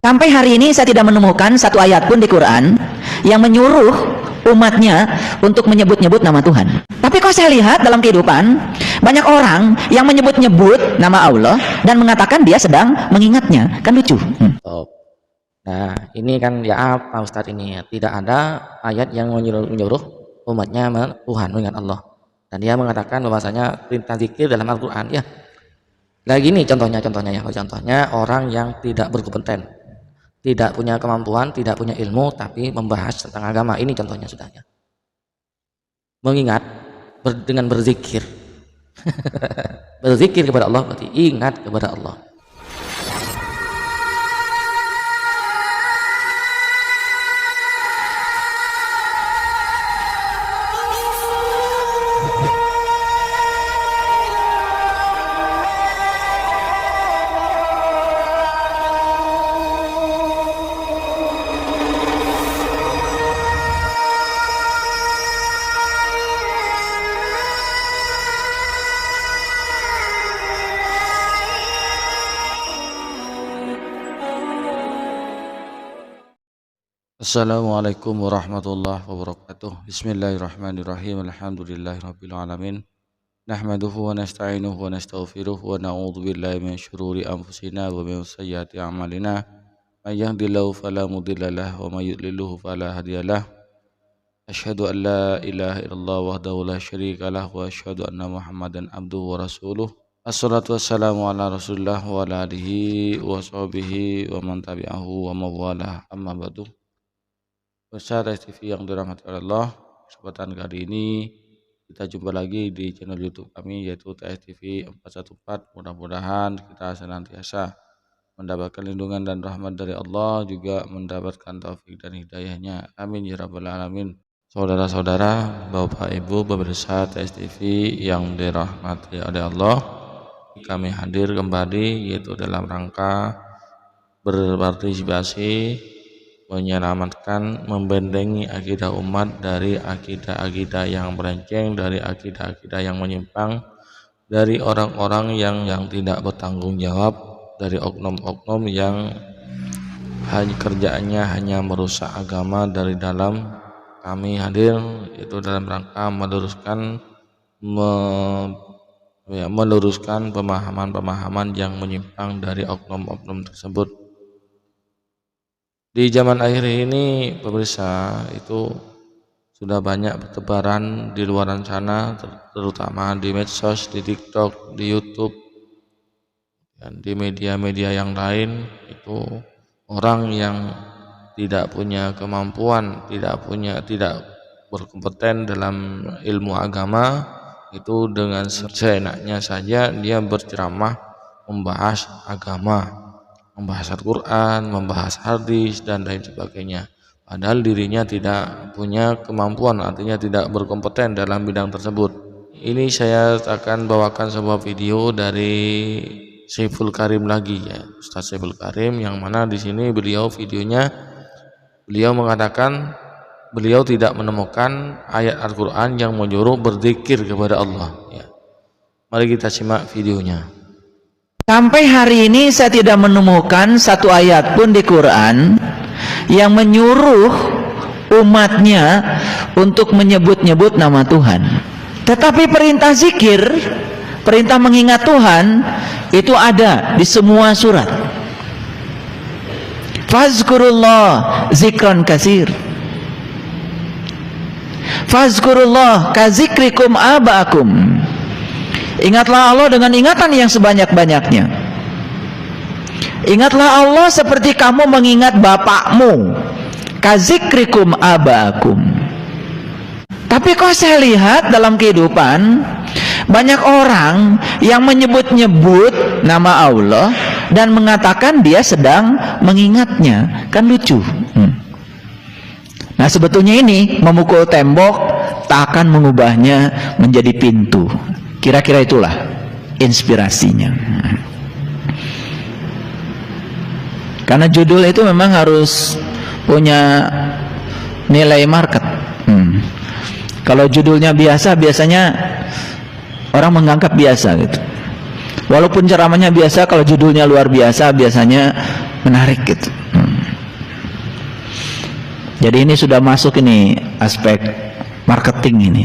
Sampai hari ini saya tidak menemukan satu ayat pun di Quran yang menyuruh umatnya untuk menyebut-nyebut nama Tuhan. Tapi kok saya lihat dalam kehidupan banyak orang yang menyebut-nyebut nama Allah dan mengatakan dia sedang mengingatnya. Kan lucu. Nah, ini kan ya apa Ustadz ini ya? Tidak ada ayat yang menyuruh umatnya Tuhan mengingat Allah. Dan dia mengatakan bahwasanya perintah zikir dalam Al-Qur'an ya. Lagi nih contohnya ya. Contohnya orang yang tidak berkompeten, tidak punya kemampuan, tidak punya ilmu, tapi membahas tentang agama. Ini contohnya sudahnya. Mengingat dengan berzikir. Berzikir kepada Allah berarti ingat kepada Allah. Assalamualaikum warahmatullahi wabarakatuh. Bismillahirrahmanirrahim. Alhamdulillahirabbil alamin. Nahmaduhu wa nasta'inuhu wa nastaghfiruh wa na'udzu billahi min syururi anfusina wa min sayyiati a'malina. May yahdihillahu fala mudilla lahu wa may yudlilhu fala hadiyalah. Asyhadu an la ilaha illallah wahdahu la syarika lah wa asyhadu anna Muhammadan abduhu wa rasuluh. Assalatu wassalamu ala Rasulillah wa ala alihi wa sahbihi wa man tabi'ahu wa mawalah. Amma ba'du. Pemirsa TV yang dirahmati Allah, kesempatan kali ini kita jumpa lagi di channel YouTube kami yaitu TV 414. Mudah-mudahan kita senantiasa mendapatkan lindungan dan rahmat dari Allah, juga mendapatkan taufik dan hidayahnya. Amin ya rabbal alamin. Saudara-saudara, Bapak Ibu pemirsa TV yang dirahmati oleh Allah, kami hadir kembali yaitu dalam rangka berpartisipasi menyelamatkan, membendengi akidah umat dari akidah-akidah yang melenceng, dari akidah-akidah yang menyimpang, dari orang-orang yang tidak bertanggung jawab, dari oknum-oknum yang kerjaannya hanya merusak agama dari dalam. Kami hadir itu dalam rangka meluruskan pemahaman-pemahaman yang menyimpang dari oknum-oknum tersebut. Di zaman akhir ini pemirsa itu sudah banyak bertebaran di luar sana, terutama di medsos, di TikTok, di YouTube, dan di media-media yang lain. Itu orang yang tidak punya kemampuan, tidak berkompeten dalam ilmu agama, itu dengan seenaknya saja dia berceramah membahas agama, membahas Al-Quran, membahas hadis dan lain sebagainya, padahal dirinya tidak punya kemampuan, artinya tidak berkompeten dalam bidang tersebut. Ini saya akan bawakan sebuah video dari Saiful Karim lagi ya, Ustaz Saiful Karim, yang mana di sini beliau mengatakan beliau tidak menemukan ayat Al-Quran yang menyuruh berzikir kepada Allah ya. Mari kita simak videonya. Sampai hari ini saya tidak menemukan satu ayat pun di Quran yang menyuruh umatnya untuk menyebut-nyebut nama Tuhan. Tetapi perintah zikir, perintah mengingat Tuhan itu ada di semua surat. Fazkurullah zikran katsir. Fazkurullah kazikrikum aba'akum. Ingatlah Allah dengan ingatan yang sebanyak-banyaknya. Ingatlah Allah seperti kamu mengingat bapakmu. Kazikrikum aba'akum. Tapi kok saya lihat dalam kehidupan banyak orang yang menyebut-nyebut nama Allah dan mengatakan dia sedang mengingatnya. Kan lucu. Nah, sebetulnya ini memukul tembok tak akan mengubahnya menjadi pintu. Kira-kira itulah inspirasinya. Karena judul itu memang harus punya nilai market. Kalau judulnya biasa, biasanya orang menganggap biasa gitu. Walaupun ceramahnya biasa, kalau judulnya luar biasa, biasanya menarik gitu. Jadi ini sudah masuk ini aspek marketing ini.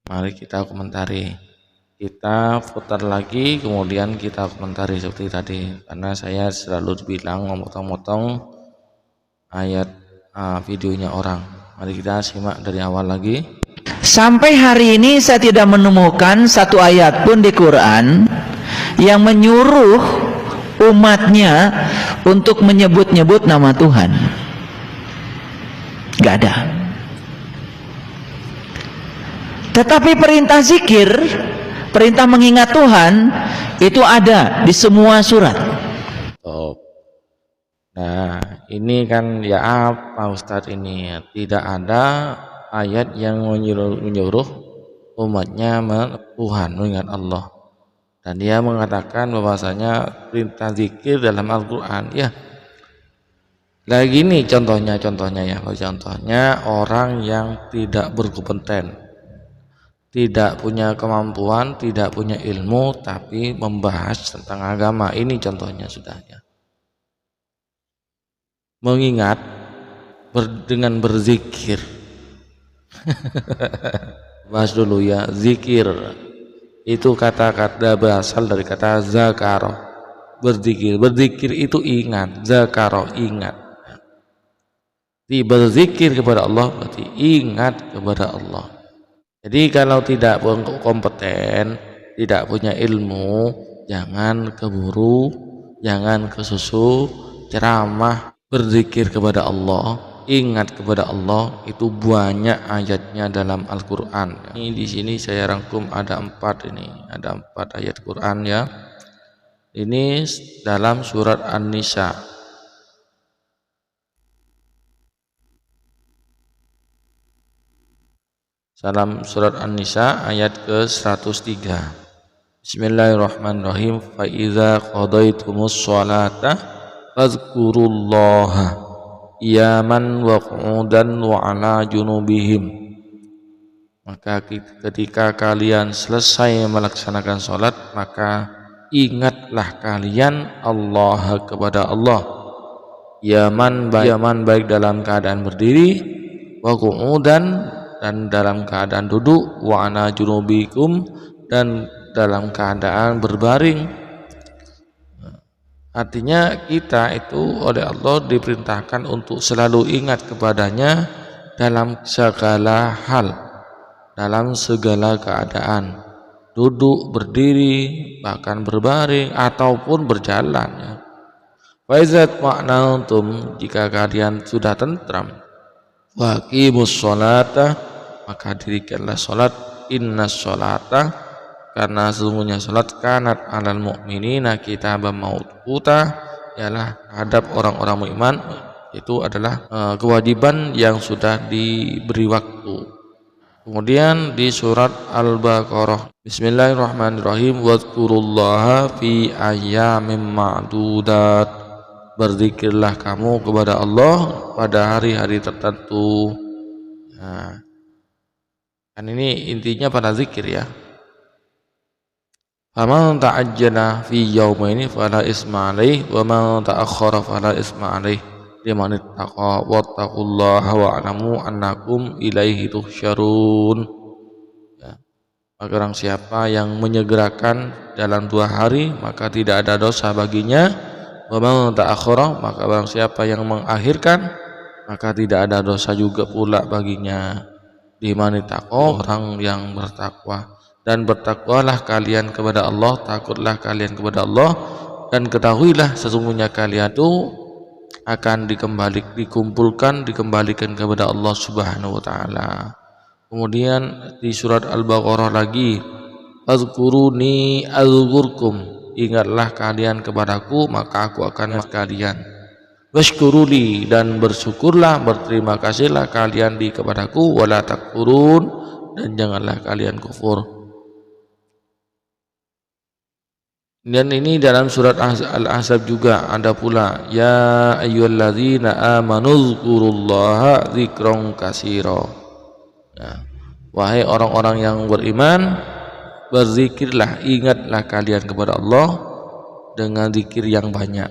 Mari kita komentari, kita putar lagi, kemudian kita komentari seperti tadi. Karena saya selalu bilang memotong-motong ayat videonya orang. Mari kita simak dari awal lagi. Sampai hari ini saya tidak menemukan satu ayat pun di Quran yang menyuruh umatnya untuk menyebut-nyebut nama Tuhan. Gak ada. Tetapi perintah zikir, perintah mengingat Tuhan itu ada di semua surat. Top. Nah, ini kan ya apa Ustadz ini? Tidak ada ayat yang menyuruh umatnya Tuhan mengingat Allah. Dan dia mengatakan bahwasanya perintah zikir dalam Al-Quran, ya. Lagi nih contohnya ya, contohnya orang yang tidak berkompeten, tidak punya kemampuan, tidak punya ilmu, tapi membahas tentang agama. Ini contohnya sudahnya. Mengingat dengan berzikir. Bahas dulu ya, zikir itu kata-kata berasal dari kata zakaro, berzikir itu ingat, zakaro ingat. Berzikir kepada Allah berarti ingat kepada Allah. Jadi kalau tidak kompeten, tidak punya ilmu, jangan keburu, jangan kesusu ceramah. Berzikir kepada Allah, ingat kepada Allah, itu banyak ayatnya dalam Al-Quran. Ini di sini saya rangkum ada 4 ayat Quran ya. Ini dalam surat An-Nisa. Salam surat An-Nisa ayat ke-103. Bismillahirrahmanirrahim. Fa iza qadaitumus sholata fadhkurullaha qiyaman wa qu'udan wa 'ala junubihim. Maka ketika kalian selesai melaksanakan sholat, maka ingatlah kalian Allah kepada Allah. Qiyaman baik dalam keadaan berdiri, wa qu'udan dan dalam keadaan duduk, wa 'ala junubikum dan dalam keadaan berbaring. Artinya kita itu oleh Allah diperintahkan untuk selalu ingat kepadanya dalam segala hal, dalam segala keadaan, duduk, berdiri, bahkan berbaring ataupun berjalan ya. Fa iza tma'nantum, jika kalian sudah tentram, wa aqimus sholata, maka dirikanlah salat, innas sholata, karena sesungguhnya salat kanat alal mu'minina kitaban mauquta, ialah terhadap orang-orang beriman itu adalah kewajiban yang sudah diberi waktu. Kemudian di surat Al-Baqarah, Bismillahirrahmanirrahim, wadhkurullaha fi ayyamin ma'dudat, berzikirlah kamu kepada Allah pada hari-hari tertentu. Nah, kan ini intinya pada zikir ya. Faman ta'ajjala fi yaumaini fala isma alaih wa man ta'akhkhara fala isma alaih liman ittaqa wattaqullaha wa'lamu annakum ilaihi tuhsyarun. Ya. Barang siapa yang menyegerakan dalam 2 hari maka tidak ada dosa baginya. Wa man ta'akhkhara, maka barang siapa yang mengakhirkan maka tidak ada dosa juga pula baginya. Liman ittaqa, orang yang bertakwa. Dan bertakwalah kalian kepada Allah, takutlah kalian kepada Allah, dan ketahuilah sesungguhnya kalian itu akan dikembalikan kepada Allah Subhanahu wa taala. Kemudian di surat Al-Baqarah lagi, fazkuruni azkurkum, ingatlah kalian kepadaku maka aku akan ingat kalian. Washkuruli, dan bersyukurlah, berterima kasihlah kalian kepadaku, wala takfurun, dan janganlah kalian kufur. Dan ini dalam surat Al-Ahzab juga ada pula, ya ayyuhalladzina amanu dzkurullaha dzikran katsira. Ya. Wahai orang-orang yang beriman, berzikirlah, ingatlah kalian kepada Allah dengan zikir yang banyak.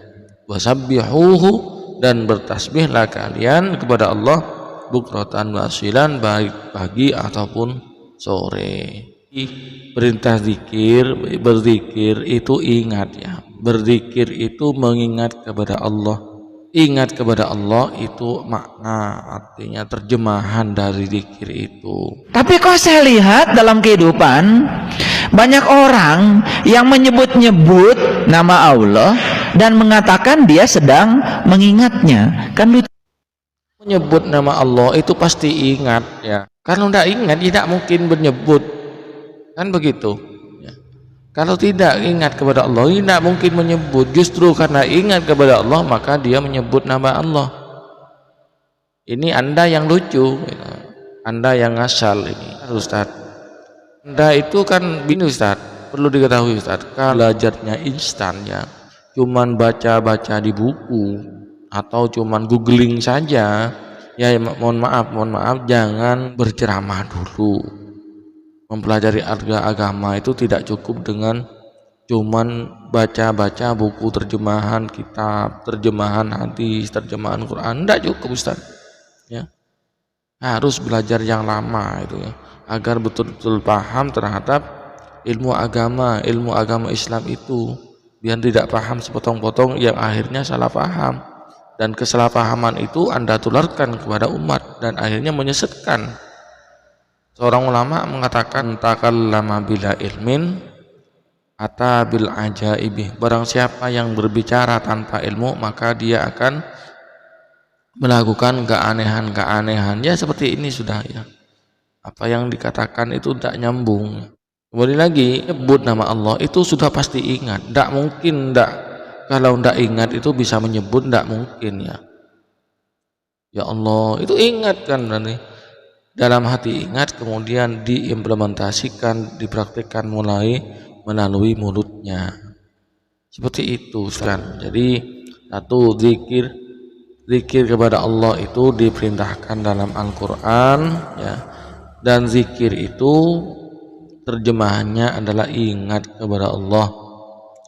Wasabbihuhu, dan bertasbihlah kalian kepada Allah bukratan wasilan, baik pagi ataupun sore. Perintah zikir, berzikir itu ingat ya. Berzikir itu mengingat kepada Allah. Ingat kepada Allah itu makna, artinya terjemahan dari zikir itu. Tapi kok saya lihat dalam kehidupan banyak orang yang menyebut-nyebut nama Allah dan mengatakan dia sedang mengingatnya. Kan lucu. Menyebut nama Allah itu pasti ingat ya. Kalau tidak ingat tidak mungkin menyebut, kan begitu ya. Kalau tidak ingat kepada Allah tidak mungkin menyebut. Justru karena ingat kepada Allah maka dia menyebut nama Allah. Ini Anda yang lucu ya. Anda yang ngasal ini Ustaz. Anda itu kan bini Ustaz, perlu diketahui Ustaz, kalau belajarnya instan ya, cuman baca-baca di buku atau cuman googling saja ya, mohon maaf, jangan berceramah dulu. Mempelajari agama itu tidak cukup dengan cuman baca-baca buku terjemahan kitab, terjemahan hadis, terjemahan Quran, tidak cukup Ustaz ya. Harus belajar yang lama itu ya, agar betul-betul paham terhadap ilmu agama Islam itu, biar tidak paham sepotong-potong yang akhirnya salah paham, dan kesalahpahaman itu Anda tularkan kepada umat dan akhirnya menyesatkan. Seorang ulama mengatakan, takallama bila ilmin ata bil ajaibi, barang siapa yang berbicara tanpa ilmu maka dia akan melakukan keanehan-keanehan ya, seperti ini sudah ya. Apa yang dikatakan itu tidak nyambung. Kembali lagi, nyebut nama Allah itu sudah pasti ingat. Tidak mungkin kalau tidak ingat itu bisa menyebut, tidak mungkin ya. Ya Allah itu ingat kan, berarti dalam hati ingat, kemudian diimplementasikan, dipraktikkan mulai melalui mulutnya. Seperti itu kan. Jadi satu, zikir kepada Allah itu diperintahkan dalam Al-Quran ya, dan zikir itu terjemahannya adalah ingat kepada Allah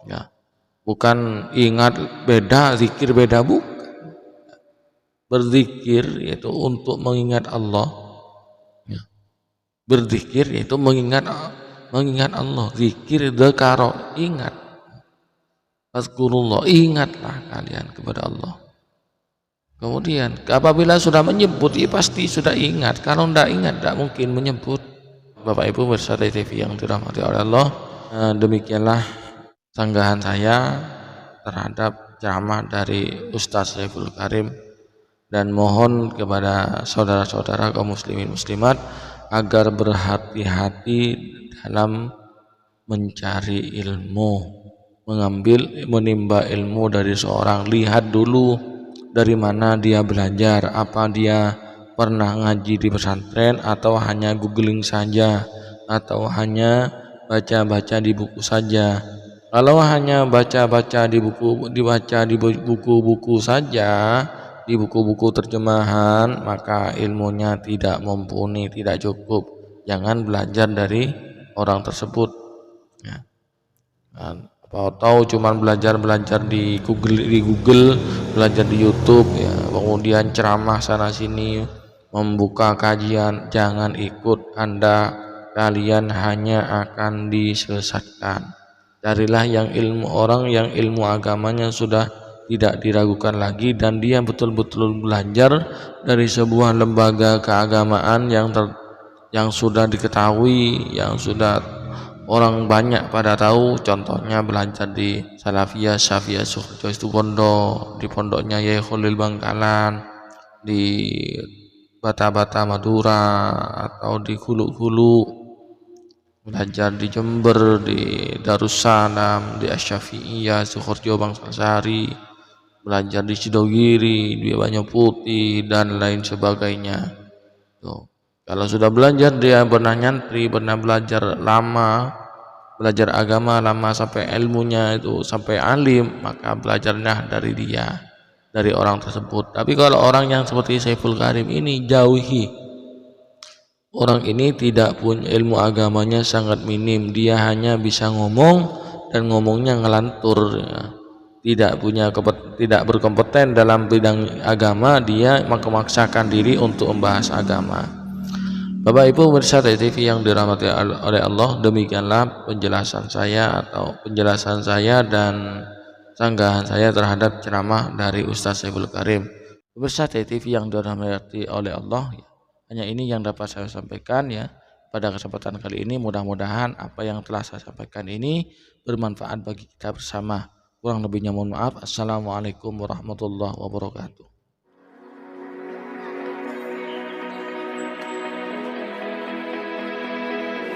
ya, bukan ingat beda, zikir beda, bukan. Berzikir yaitu untuk mengingat Allah ya. Berzikir yaitu mengingat Allah. Zikir dzakara, ingat. Fazkurullah, ingatlah kalian kepada Allah. Kemudian apabila sudah menyebut ya pasti sudah ingat. Kalau tidak ingat tidak mungkin menyebut. Bapak Ibu pemirsa TV yang dirahmati oleh Allah, demikianlah sanggahan saya terhadap ceramah dari Ustaz Saiful Karim, dan mohon kepada saudara-saudara kaum muslimin muslimat agar berhati-hati dalam mencari ilmu, menimba ilmu dari seorang. Lihat dulu dari mana dia belajar, apa dia pernah ngaji di pesantren atau hanya googling saja, atau hanya baca-baca di buku saja. Kalau hanya baca-baca di buku-buku saja, di buku-buku terjemahan, maka ilmunya tidak mumpuni, tidak cukup. Jangan belajar dari orang tersebut ya. Tahu cuman belajar di Google, belajar di YouTube ya, kemudian ceramah sana sini, membuka kajian, jangan ikut. Kalian hanya akan disesatkan. Carilah orang yang ilmu agamanya sudah tidak diragukan lagi, dan dia betul-betul belajar dari sebuah lembaga keagamaan yang sudah diketahui, yang sudah orang banyak pada tahu. Contohnya belajar di Salafiyah Syafiyah Sukoharjo Situbondo, di pondoknya Yai Khalil Bangkalan, di Bata-Bata Madura, atau di Hulu-Hulu, belajar di Jember, di Darussalam, di Asy-Syafi'iyah Sukoharjo Bangsasari, belajar di Sidogiri, di Banyu Putih, dan lain sebagainya. Tuh. Kalau sudah belajar, dia pernah nyantri, pernah belajar lama, belajar agama lama sampai ilmunya itu sampai alim, maka belajarnya dari dia, dari orang tersebut. Tapi kalau orang yang seperti Saiful Karim ini, jauhi. Orang ini tidak punya ilmu agamanya, sangat minim. Dia hanya bisa ngomong dan ngomongnya ngelantur ya. tidak berkompeten dalam bidang agama, dia memaksakan diri untuk membahas agama. Bapak Ibu pemirsa TV yang dirahmati oleh Allah, demikianlah penjelasan saya dan sanggahan saya terhadap ceramah dari Ustaz Saiful Karim. Pemirsa TV yang dirahmati oleh Allah, hanya ini yang dapat saya sampaikan ya. Pada kesempatan kali ini mudah-mudahan apa yang telah saya sampaikan ini bermanfaat bagi kita bersama. Kurang lebihnya mohon maaf. Assalamualaikum warahmatullahi wabarakatuh.